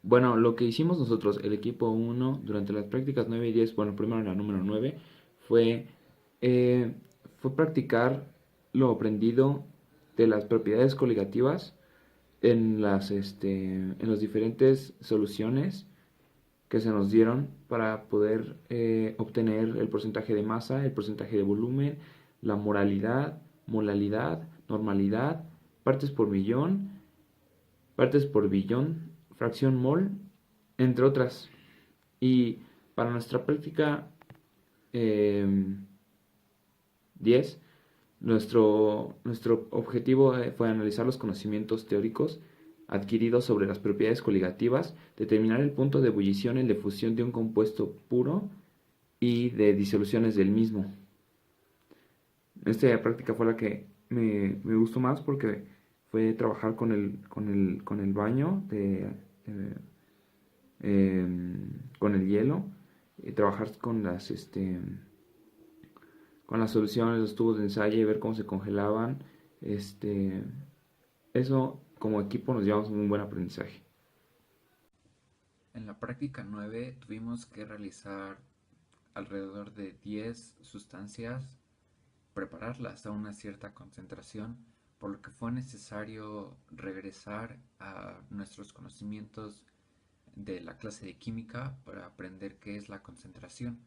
Bueno, lo que hicimos nosotros, el equipo uno durante las prácticas 9 y 10, bueno, primero la número 9 fue, eh, fue practicar lo aprendido de las propiedades coligativas en las diferentes soluciones que se nos dieron para poder obtener el porcentaje de masa, el porcentaje de volumen, la moralidad, molalidad, normalidad, partes por millón, partes por billón, fracción mol, entre otras. Y para nuestra práctica eh, 10, nuestro objetivo fue analizar los conocimientos teóricos adquiridos sobre las propiedades coligativas, determinar el punto de ebullición y de fusión de un compuesto puro y de disoluciones del mismo. Esta práctica fue la que me gustó más porque fue trabajar con el baño eh, con el hielo y trabajar con las soluciones, los tubos de ensayo y ver cómo se congelaban. Este, Eso como equipo nos llevamos un buen aprendizaje. En la práctica 9 tuvimos que realizar alrededor de 10 sustancias, prepararlas a una cierta concentración, por lo que fue necesario regresar a nuestros conocimientos de la clase de química para aprender qué es la concentración,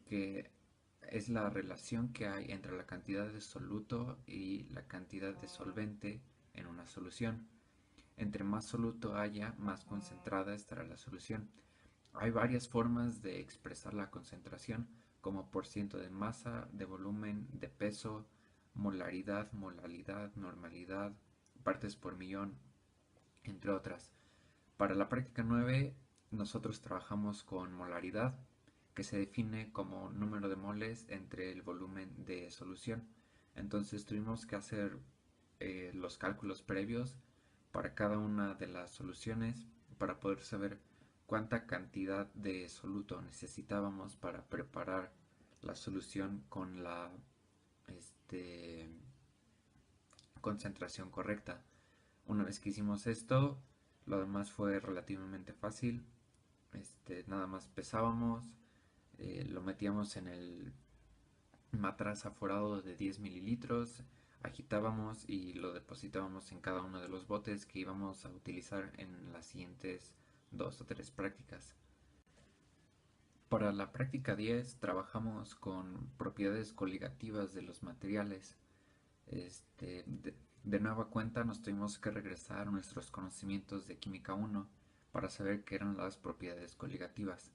que es la relación que hay entre la cantidad de soluto y la cantidad de solvente en una solución. Entre más soluto haya, más concentrada estará la solución. Hay varias formas de expresar la concentración, como por ciento de masa, de volumen, de peso, molaridad, molalidad, normalidad, partes por millón, entre otras. Para la práctica 9, nosotros trabajamos con molaridad, que se define como número de moles entre el volumen de solución. Entonces tuvimos que hacer los cálculos previos para cada una de las soluciones para poder saber cuánta cantidad de soluto necesitábamos para preparar la solución con la este, concentración correcta. Una vez que hicimos esto, lo demás fue relativamente fácil. Nada más pesábamos, lo metíamos en el matraz aforado de 10 mililitros, agitábamos y lo depositábamos en cada uno de los botes que íbamos a utilizar en las siguientes dos o tres prácticas. Para la práctica 10 trabajamos con propiedades coligativas de los materiales. De nueva cuenta nos tuvimos que regresar a nuestros conocimientos de química 1 para saber qué eran las propiedades coligativas.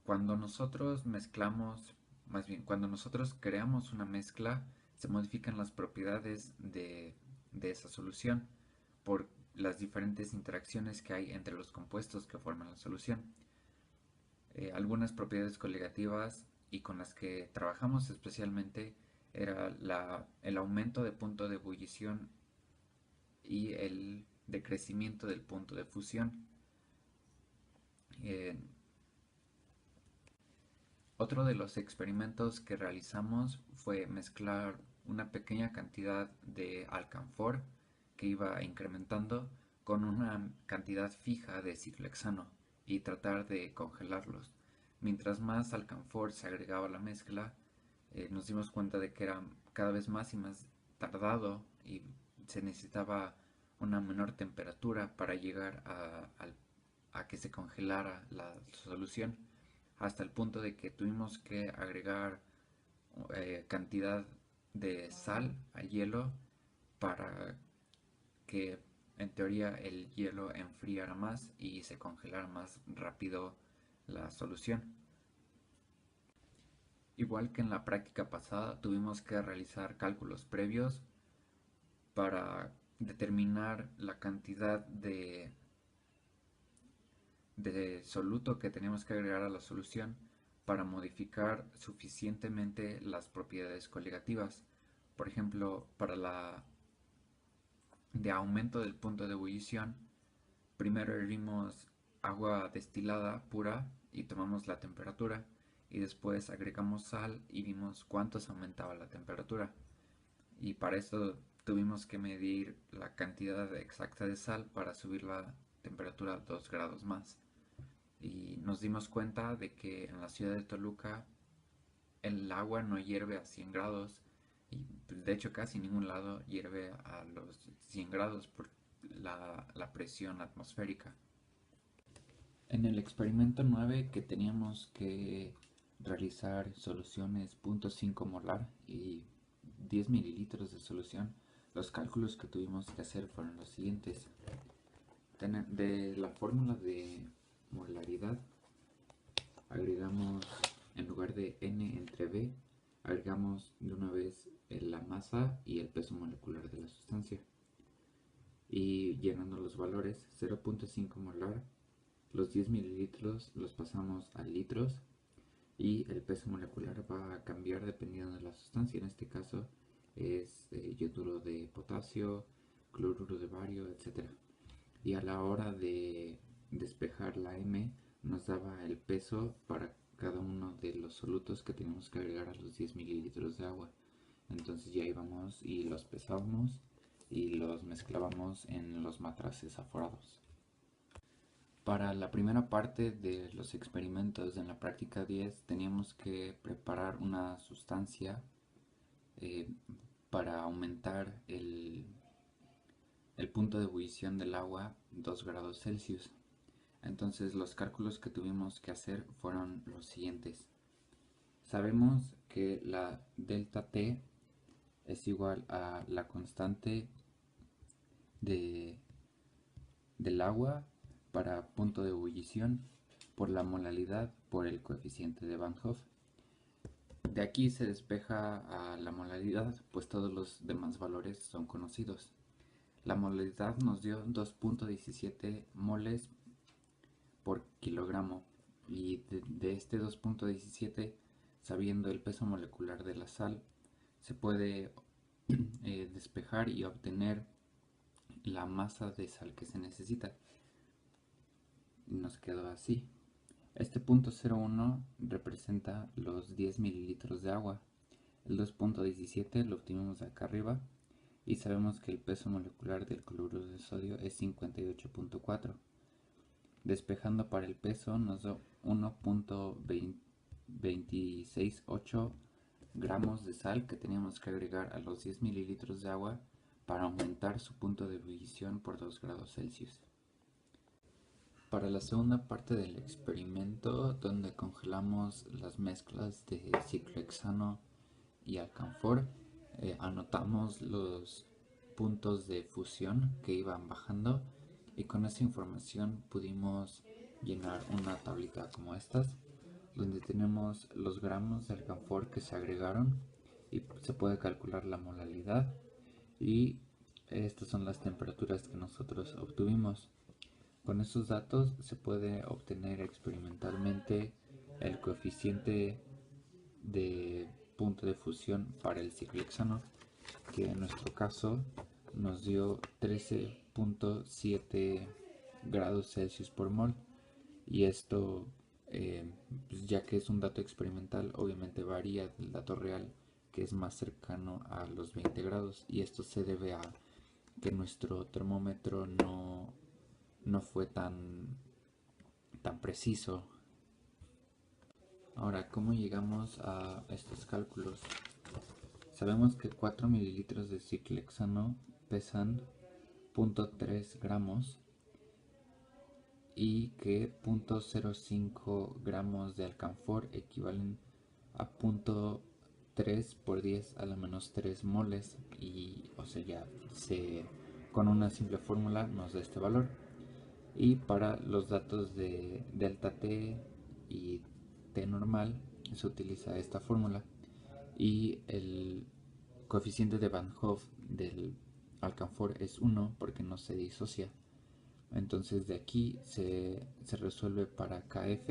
Cuando nosotros mezclamos, más bien, cuando nosotros creamos una mezcla, se modifican las propiedades de esa solución por las diferentes interacciones que hay entre los compuestos que forman la solución. Algunas propiedades coligativas y con las que trabajamos especialmente era el aumento de punto de ebullición y el decrecimiento del punto de fusión. Eh, Otro de los experimentos que realizamos fue mezclar una pequeña cantidad de alcanfor que iba incrementando con una cantidad fija de ciclohexano y tratar de congelarlos. Mientras más alcanfor se agregaba a la mezcla, nos dimos cuenta de que era cada vez más y más tardado y se necesitaba una menor temperatura para llegar a que se congelara la solución, hasta el punto de que tuvimos que agregar cantidad de sal al hielo para que en teoría el hielo enfriara más y se congelara más rápido la solución. Igual que en la práctica pasada, tuvimos que realizar cálculos previos para determinar la cantidad de soluto que teníamos que agregar a la solución para modificar suficientemente las propiedades coligativas. Por ejemplo, para la de aumento del punto de ebullición, primero hervimos agua destilada pura y tomamos la temperatura y después agregamos sal y vimos cuánto se aumentaba la temperatura. Y para esto tuvimos que medir la cantidad exacta de sal para subir la temperatura 2 grados más. Y nos dimos cuenta de que en la ciudad de Toluca el agua no hierve a 100 grados y pues, de hecho casi ningún lado hierve a los 100 grados por la presión atmosférica. En el experimento 9 que teníamos que realizar soluciones 0.5 molar y 10 mililitros de solución, los cálculos que tuvimos que hacer fueron los siguientes. De la fórmula de molaridad agregamos, en lugar de N entre B, agregamos de una vez la masa y el peso molecular de la sustancia. Y llenando los valores, 0.5 molar, los 10 mililitros los pasamos a litros y el peso molecular va a cambiar dependiendo de la sustancia. En este caso es yoduro de potasio, cloruro de bario, etc. Y a la hora de despejar la M nos daba el peso para cada uno de los solutos que teníamos que agregar a los 10 mililitros de agua. Entonces ya íbamos y los pesábamos y los mezclábamos en los matraces aforados. Para la primera parte de los experimentos en la práctica 10 teníamos que preparar una sustancia para aumentar el punto de ebullición del agua 2 grados Celsius. Entonces los cálculos que tuvimos que hacer fueron los siguientes. Sabemos que la delta T es igual a la constante del agua para punto de ebullición por la molaridad por el coeficiente de Van Hoff. De aquí se despeja a la molaridad, pues todos los demás valores son conocidos. La molaridad nos dio 2.17 moles por kilogramo y de este 2.17, sabiendo el peso molecular de la sal, se puede despejar y obtener la masa de sal que se necesita. Nos quedó así. Este punto 0,1 representa los 10 mililitros de agua. El 2.17 lo obtuvimos acá arriba y sabemos que el peso molecular del cloruro de sodio es 58.4. Despejando para el peso nos da 1.268 gramos de sal que teníamos que agregar a los 10 mililitros de agua para aumentar su punto de ebullición por 2 grados Celsius. Para la segunda parte del experimento, donde congelamos las mezclas de ciclohexano y alcanfor, anotamos los puntos de fusión que iban bajando y con esa información pudimos llenar una tablita como estas, donde tenemos los gramos de alcanfor que se agregaron y se puede calcular la molaridad, y estas son las temperaturas que nosotros obtuvimos. Con estos datos se puede obtener experimentalmente el coeficiente de punto de fusión para el ciclohexano, que en nuestro caso nos dio 13.7 grados Celsius por mol, y esto pues ya que es un dato experimental obviamente varía del dato real, que es más cercano a los 20 grados, y esto se debe a que nuestro termómetro no fue tan preciso. Ahora, ¿cómo llegamos a estos cálculos? Sabemos que 4 mililitros de ciclohexano pesan 0.3 gramos y que 0.05 gramos de alcanfor equivalen a 0.3 por 10 a la menos 3 moles, y o sea ya con una simple fórmula nos da este valor. Y para los datos de delta T y T normal se utiliza esta fórmula, y el coeficiente de Van Hoff del alcanfor es 1 porque no se disocia. Entonces de aquí se resuelve para KF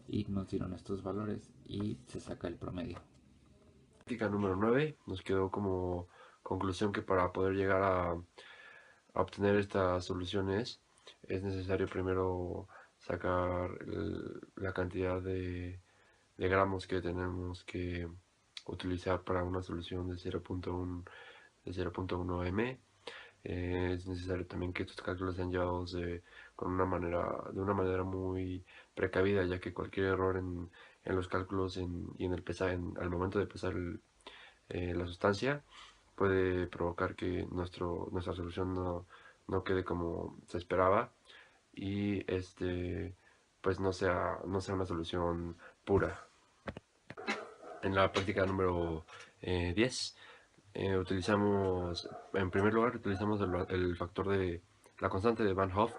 y nos dieron estos valores y se saca el promedio. Práctica número 9 nos quedó como conclusión que para poder llegar a obtener estas soluciones es necesario primero sacar la cantidad de gramos que tenemos que utilizar para una solución de 0.1 m. Es necesario también que estos cálculos sean llevados de una manera muy precavida, ya que cualquier error en los cálculos y en al momento de pesar la sustancia puede provocar que nuestra solución no quede como se esperaba y pues no sea una solución pura. En la práctica número 10 en primer lugar, utilizamos el factor de la constante de Van Hoff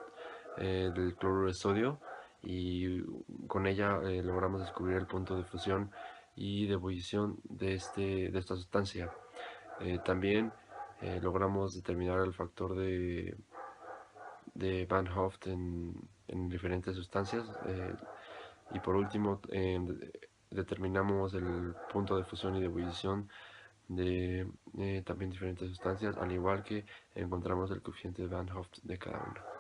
del cloruro de sodio y con ella logramos descubrir el punto de fusión y de ebullición de esta sustancia. También logramos determinar el factor de Van Hoff en diferentes sustancias y por último determinamos el punto de fusión y de ebullición de también diferentes sustancias, al igual que encontramos el coeficiente de Van Hoff de cada una.